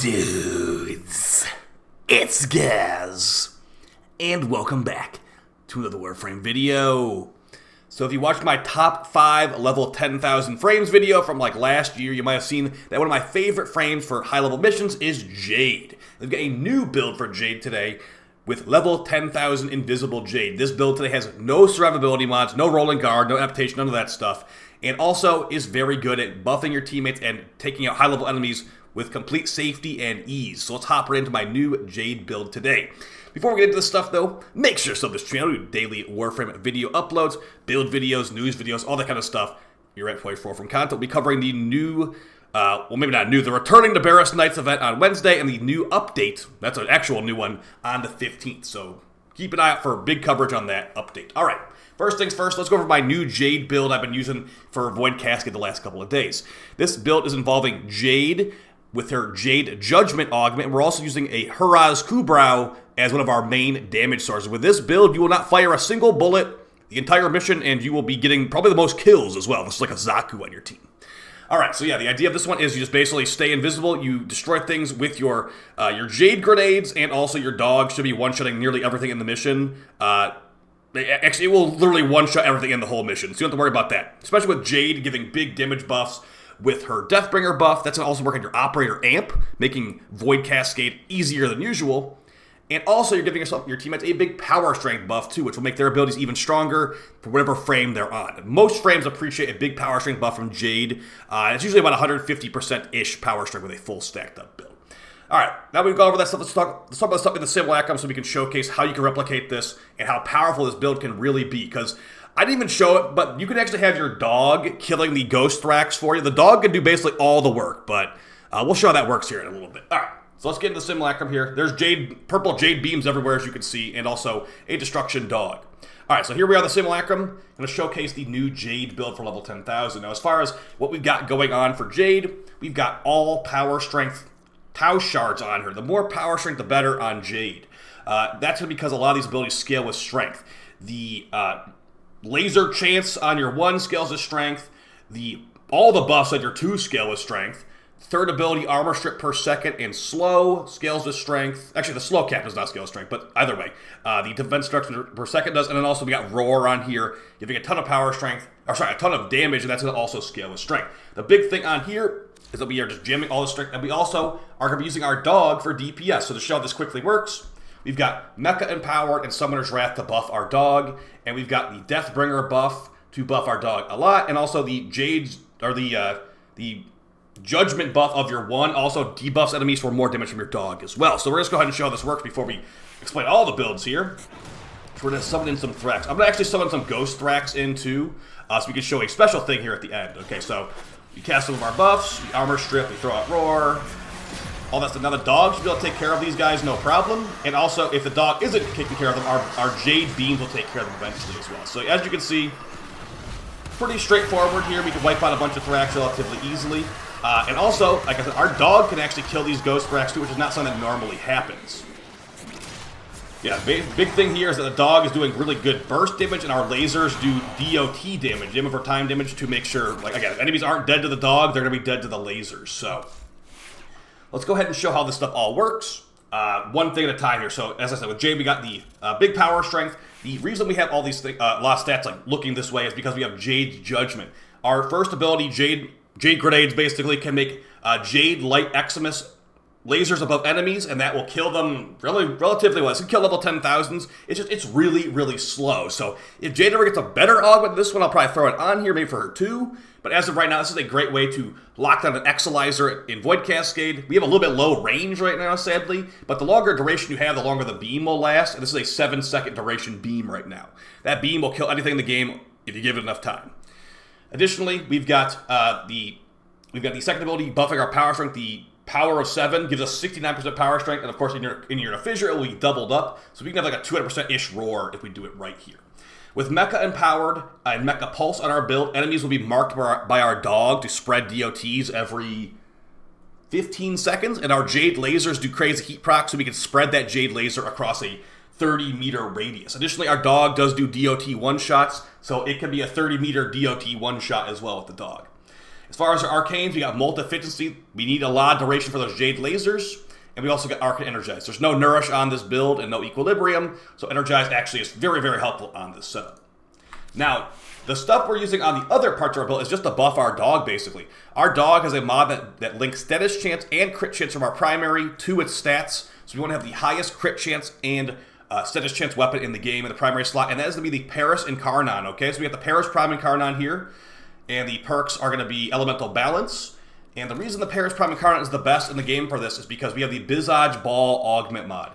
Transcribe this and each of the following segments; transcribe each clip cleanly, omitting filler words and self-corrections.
Dudes, it's Gaz, and welcome back to another Warframe video. So if you watched my top 5 level 10,000 frames video from like last year, you might have seen that one of my favorite frames for high level missions is Jade. We've got a new build for Jade today with level 10,000 invisible Jade. This build today has no survivability mods, no rolling guard, no adaptation, none of that stuff, and also is very good at buffing your teammates and taking out high level enemies with complete safety and ease. So let's hop right into my new Jade build today. Before we get into this stuff though, make sure to sub this channel. We do daily Warframe video uploads, build videos, news videos, all that kind of stuff. You're right for Warframe content. We'll be covering the new, well maybe not new, the Returning to Barrows Nights event on Wednesday and the new update, that's an actual new one, on the 15th. So keep an eye out for big coverage on that update. Alright, first things first, let's go over my new Jade build I've been using for Void Cascade the last couple of days. This build is involving Jade with her Jade Judgment augment, and we're also using a Huras Kubrow as one of our main damage sources. With this build, you will not fire a single bullet the entire mission, and you will be getting probably the most kills as well. This is like a Zaku on your team. Alright, so yeah, the idea of this one is you just basically stay invisible, you destroy things with your Jade grenades, and also your dog should be one-shotting nearly everything in the mission. Actually, it will literally one-shot everything in the whole mission, so you don't have to worry about that. Especially with Jade giving big damage buffs. With her Deathbringer buff, that's going to also work on your Operator Amp, making Void Cascade easier than usual. And also, you're giving your teammates a big Power Strength buff, too, which will make their abilities even stronger for whatever frame they're on. Most frames appreciate a big Power Strength buff from Jade. It's usually about 150%-ish Power Strength with a full stacked-up build. Alright, now we've gone over that stuff, let's talk about the stuff in the Simulacrum so we can showcase how you can replicate this and how powerful this build can really be, because I didn't even show it, but you can actually have your dog killing the ghost thrax for you. The dog can do basically all the work, but we'll show how that works here in a little bit. Alright, so let's get into the Simulacrum here. There's purple Jade beams everywhere, as you can see, and also a destruction dog. Alright, so here we are in the Simulacrum. I'm going to showcase the new Jade build for level 10,000. Now, as far as what we've got going on for Jade, we've got all power strength Archon Shards on her. The more power strength, the better on Jade. That's because a lot of these abilities scale with strength. The laser chance on your 1 scales with strength. All the buffs on your 2 scale with strength. Third ability, armor strip per second and slow scales with strength. Actually, the slow cap does not scale with strength, but either way, the defense destruction per second does. And then also we got roar on here, giving a ton of power strength, or sorry, a ton of damage, and that's going to also scale with strength. The big thing on here is that we are just jamming all the strength, and we also are going to be using our dog for DPS. So to show how this quickly works, we've got Mecha Empowered and Summoner's Wrath to buff our dog, and we've got the Deathbringer buff to buff our dog a lot, and also the Jade's, or the Judgment buff of your 1 also debuffs enemies for more damage from your dog as well. So we're just going to go ahead and show how this works before we explain all the builds here. So we're going to summon in some thrax. I'm going to actually summon some ghost thrax in too, so we can show a special thing here at the end. Okay, so we cast some of our buffs, we armor strip, we throw out roar, all that stuff. Now the dog should be able to take care of these guys, no problem. And also, if the dog isn't taking care of them, our Jade beams will take care of them eventually as well. So as you can see, pretty straightforward here. We can wipe out a bunch of thrax relatively easily. And also, like I said, our dog can actually kill these ghost thrax too, which is not something that normally happens. Yeah, big thing here is that the dog is doing really good burst damage, and our lasers do DOT damage, damage over time damage, to make sure, like again, if enemies aren't dead to the dog, they're going to be dead to the lasers. So let's go ahead and show how this stuff all works. One thing at a time here. So, as I said, with Jade, we got the big power strength. The reason we have all these a lot of stats like looking this way is because we have Jade's Judgment. Our first ability, Jade Grenades, basically can make Jade Light Eximus lasers above enemies, and that will kill them relatively well. It can kill level 10,000s. It's really, really slow. So if Jade ever gets a better augment than this one, I'll probably throw it on here, maybe for her too. But as of right now, this is a great way to lock down an Equalizer in Void Cascade. We have a little bit low range right now, sadly, but the longer duration you have, the longer the beam will last, and this is a 7-second duration beam right now. That beam will kill anything in the game if you give it enough time. Additionally, we've got the second ability buffing our power strength. The Power of 7 gives us 69% power strength, and of course in your fissure it will be doubled up, so we can have like a 200%-ish roar if we do it right here. With Mecha Empowered and Mecha Pulse on our build, enemies will be marked by our dog to spread DOTs every 15 seconds, and our Jade lasers do crazy heat proc, so we can spread that Jade laser across a 30-meter radius. Additionally, our dog does do DOT one-shots, so it can be a 30-meter DOT one-shot as well with the dog. As far as our arcanes, we got multi-efficiency. We need a lot of duration for those Jade lasers. And we also got Arc and Energize. There's no Nourish on this build and no Equilibrium. So Energize actually is very, very helpful on this setup. Now, the stuff we're using on the other parts of our build is just to buff our dog, basically. Our dog has a mod that links status chance and crit chance from our primary to its stats. So we want to have the highest crit chance and status chance weapon in the game in the primary slot. And that is going to be the Paris Incarnon, okay? So we got the Paris Prime Incarnon here. And the perks are going to be Elemental Balance. And the reason the Paris Prime Incarnate is the best in the game for this is because we have the Visage Ball Augment mod.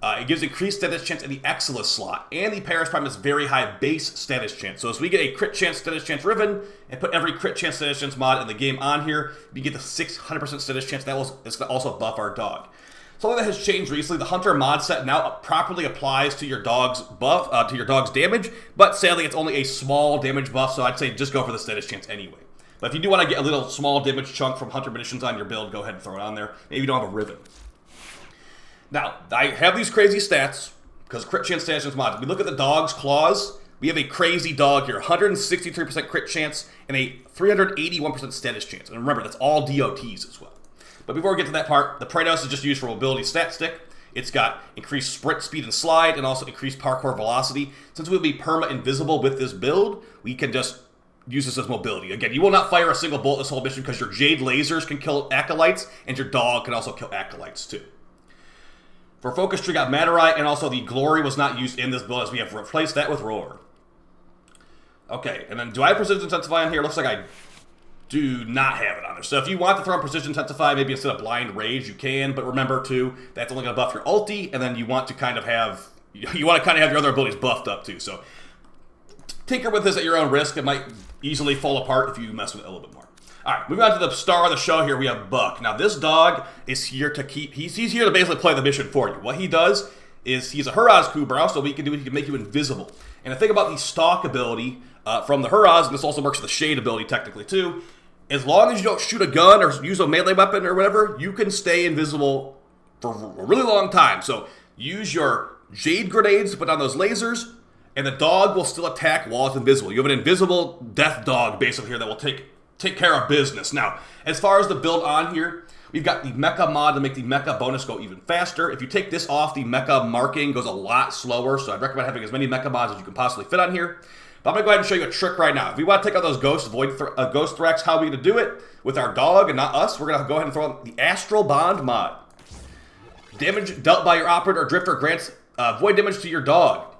It gives increased status chance in the Exilus slot, and the Paris Prime has very high base status chance. So as we get a crit chance, status chance Riven, and put every crit chance, status chance mod in the game on here, we get the 600% status chance. That's going to also buff our dog. Something that has changed recently, the Hunter mod set now properly applies to your dog's buff, to your dog's damage, but sadly it's only a small damage buff, so I'd say just go for the status chance anyway. But if you do want to get a little small damage chunk from Hunter munitions on your build, go ahead and throw it on there. Maybe you don't have a Riven. Now, I have these crazy stats, because crit chance, status chance mods. We look at the dog's claws, we have a crazy dog here. 163% crit chance and a 381% status chance. And remember, that's all DOTs as well. But before we get to that part, the Praetos is just used for mobility stat stick. It's got increased sprint speed and slide, and also increased parkour velocity. Since we'll be perma-invisible with this build, we can just use this as mobility. Again, you will not fire a single bullet this whole mission because your Jade lasers can kill acolytes, and your dog can also kill acolytes too. For Focus Tree, got Maturite, and also the Glory was not used in this build as we have replaced that with Roar. Okay, and then do I have Precision Intensify on here? Looks like I do not have it on there. So if you want to throw in Precision Intensify, maybe instead of Blind Rage, you can, but remember too, that's only going to buff your ulti, and then you want to kind of have your other abilities buffed up too. So tinker with this at your own risk. It might easily fall apart if you mess with it a little bit more. Alright, moving on to the star of the show here, we have Buck. Now this dog is here to he's here to basically play the mission for you. What he does is he's a Huras Kubrow, so what he can do is he can make you invisible. And the thing about the stalk ability from the Huras, and this also works with the shade ability technically too, as long as you don't shoot a gun or use a melee weapon or whatever, you can stay invisible for a really long time. So use your Jade grenades to put down those lasers, and the dog will still attack while it's invisible. You have an invisible death dog basically here that will take care of business. Now, as far as the build on here, we've got the Mecha mod to make the Mecha bonus go even faster. If you take this off, the Mecha marking goes a lot slower, so I'd recommend having as many Mecha mods as you can possibly fit on here. But I'm going to go ahead and show you a trick right now. If we want to take out those Ghost thrax, how are we going to do it? With our dog and not us, we're going to go ahead and throw out the Astral Bond mod. Damage dealt by your operator or drifter grants void damage to your dog.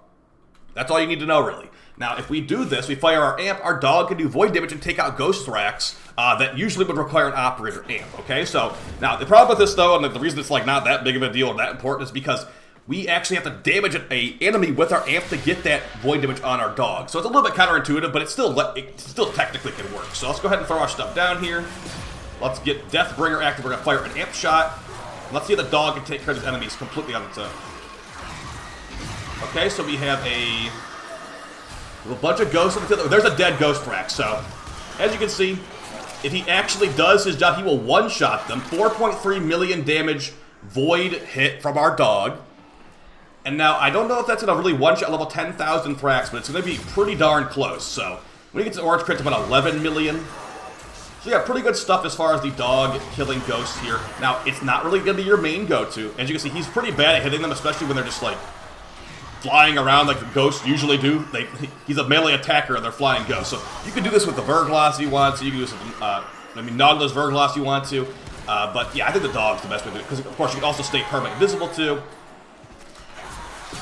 That's all you need to know, really. Now, if we do this, we fire our amp, our dog can do void damage and take out Ghost thrax that usually would require an operator amp, okay? So, now, the problem with this, though, and the reason it's like not that big of a deal or that important is because we actually have to damage an enemy with our amp to get that void damage on our dog. So it's a little bit counterintuitive, but it still technically can work. So let's go ahead and throw our stuff down here. Let's get Deathbringer active. We're going to fire an amp shot. Let's see if the dog can take care of these enemies completely on its own. Okay, so we have a bunch of ghosts in the field. There's a dead Ghost thrax. So, as you can see, if he actually does his job, he will one-shot them. 4.3 million damage void hit from our dog. And now, I don't know if that's going to really one-shot level 10,000 thrax, but it's going to be pretty darn close. So, when he gets an orange crit, it's about 11 million. So yeah, pretty good stuff as far as the dog killing ghosts here. Now, it's not really going to be your main go-to. As you can see, he's pretty bad at hitting them, especially when they're just like flying around like the ghosts usually do. He's a melee attacker and they're flying ghosts. So you can do this with the Verglas if you want to. You can do this with Nautilus Verglas if you want to. But yeah, I think the dog's the best way to do it. Because of course you can also stay permanently invisible too.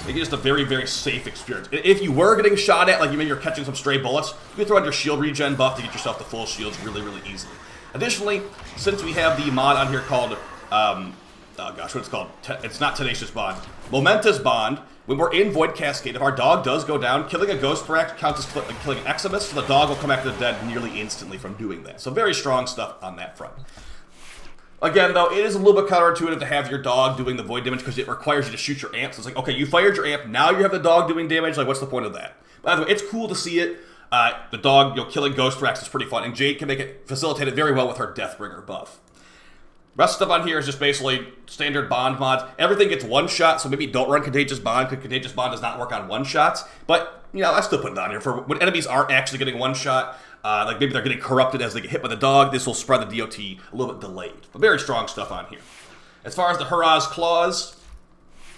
It's just a very, very safe experience. If you were getting shot at, like maybe you're catching some stray bullets, you can throw on your shield regen buff to get yourself to full shields really, really easily. Additionally, since we have the mod on here called, oh gosh, what it's called? It's not Tenacious Bond. Momentous Bond. When we're in Void Cascade, if our dog does go down, killing a Ghost thrax counts as killing an Eximus, so the dog will come back to the dead nearly instantly from doing that. So very strong stuff on that front. Again, though, it is a little bit counterintuitive to have your dog doing the void damage because it requires you to shoot your amp. So it's like, okay, you fired your amp, now you have the dog doing damage. Like, what's the point of that? By the way, it's cool to see it. The dog, killing Ghost thrax is pretty fun, and Jade can facilitate it very well with her Deathbringer buff. Rest of stuff on here is just basically standard bond mods. Everything gets one shot, so maybe don't run Contagious Bond, because Contagious Bond does not work on one shots. But, you know, I still put it on here for when enemies aren't actually getting one shot. Like maybe they're getting corrupted as they get hit by the dog. This will spread the DOT a little bit delayed. But very strong stuff on here. As far as the Huras Claws,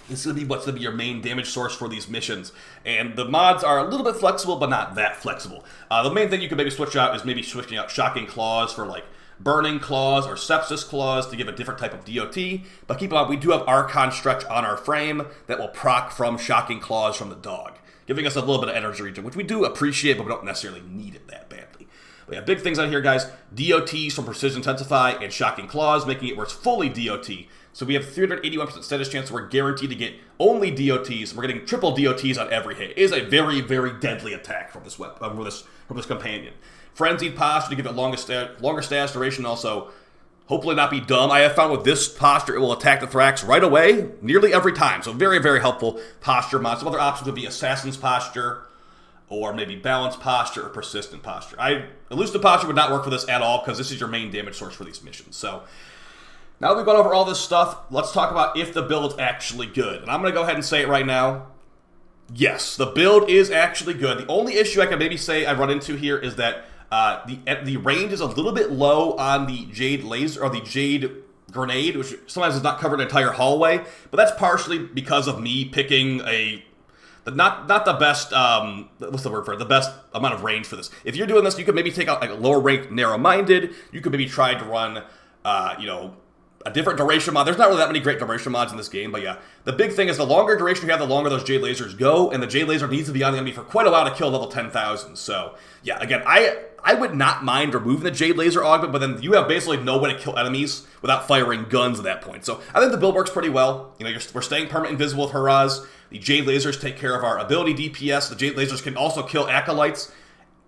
this is going to be what's going to be your main damage source for these missions. And the mods are a little bit flexible, but not that flexible. The main thing you can maybe switch out is maybe switching out Shocking Claws for like Burning Claws or Sepsis Claws to give a different type of DOT. But keep in mind, we do have Archon Stretch on our frame that will proc from Shocking Claws from the dog, giving us a little bit of energy regen, which we do appreciate, but we don't necessarily need it that badly. But yeah, big things on here, guys. DOTs from Precision Intensify and Shocking Claws, making it where it's fully DOT. So we have 381% status chance, so we're guaranteed to get only DOTs. We're getting triple DOTs on every hit. It is a very, very deadly attack from this weapon, from this companion. Frenzied Posture to give it longer status duration, also hopefully not be dumb. I have found with this posture, it will attack the Thrax right away, nearly every time. So very, very helpful posture mod. Some other options would be Assassin's Posture, or maybe Balanced Posture, or Persistent Posture. Elusive Posture would not work for this at all, because this is your main damage source for these missions. So now that we've gone over all this stuff, let's talk about if the build's actually good. And I'm going to go ahead and say it right now. Yes, the build is actually good. The only issue I can maybe say I run into here is that the range is a little bit low on the Jade Laser, or the Jade Grenade, which sometimes does not cover an entire hallway. But that's partially because of me picking not the best, what's the word for it? The best amount of range for this. If you're doing this, you could maybe take out like a lower rank Narrow-Minded. You could maybe try to run, you know, a different duration mod. There's not really that many great duration mods in this game, but yeah. The big thing is the longer duration you have, the longer those Jade Lasers go, and the Jade Laser needs to be on the enemy for quite a while to kill level 10,000. So, yeah, again, I would not mind removing the Jade Laser augment, but then you have basically no way to kill enemies without firing guns at that point. So, I think the build works pretty well. You know, we're staying permanent invisible with Huras. The Jade Lasers take care of our ability DPS. The Jade Lasers can also kill acolytes.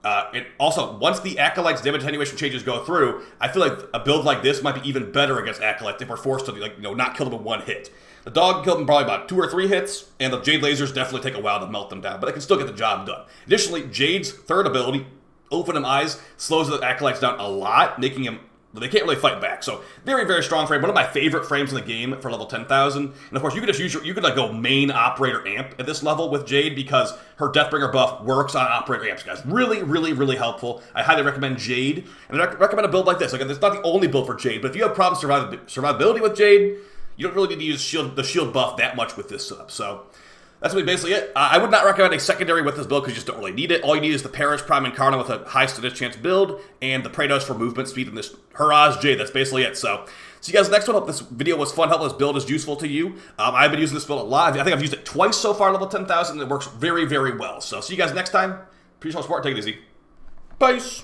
And also, once the Acolyte's damage attenuation changes go through, I feel like a build like this might be even better against Acolytes if we're forced to, like, you know, not kill them in one hit. The dog killed them probably about 2 or 3 hits, and the Jade Lasers definitely take a while to melt them down, but they can still get the job done. Additionally, Jade's third ability, Open Him Eyes, slows the Acolytes down a lot, making him, they can't really fight back. So, very, very strong frame. One of my favorite frames in the game for level 10,000. And of course, you could just use you could like go main Operator Amp at this level with Jade, because her Deathbringer buff works on Operator Amps, guys. Really, really, really helpful. I highly recommend Jade. And I recommend a build like this. Again, it's not the only build for Jade, but if you have problems survivability with Jade, you don't really need to use the shield buff that much with this setup. So, that's basically it. I would not recommend a secondary with this build because you just don't really need it. All you need is the Parish Prime Incarnate with a high status chance build, and the Praetos for movement speed and this Huras Jade. That's basically it. So, see you guys next one. Hope this video was fun. Hope this build is useful to you. I've been using this build a lot. I think I've used it twice so far, level 10,000, and it works very, very well. So, see you guys next time. Appreciate all the support. Take it easy. Peace.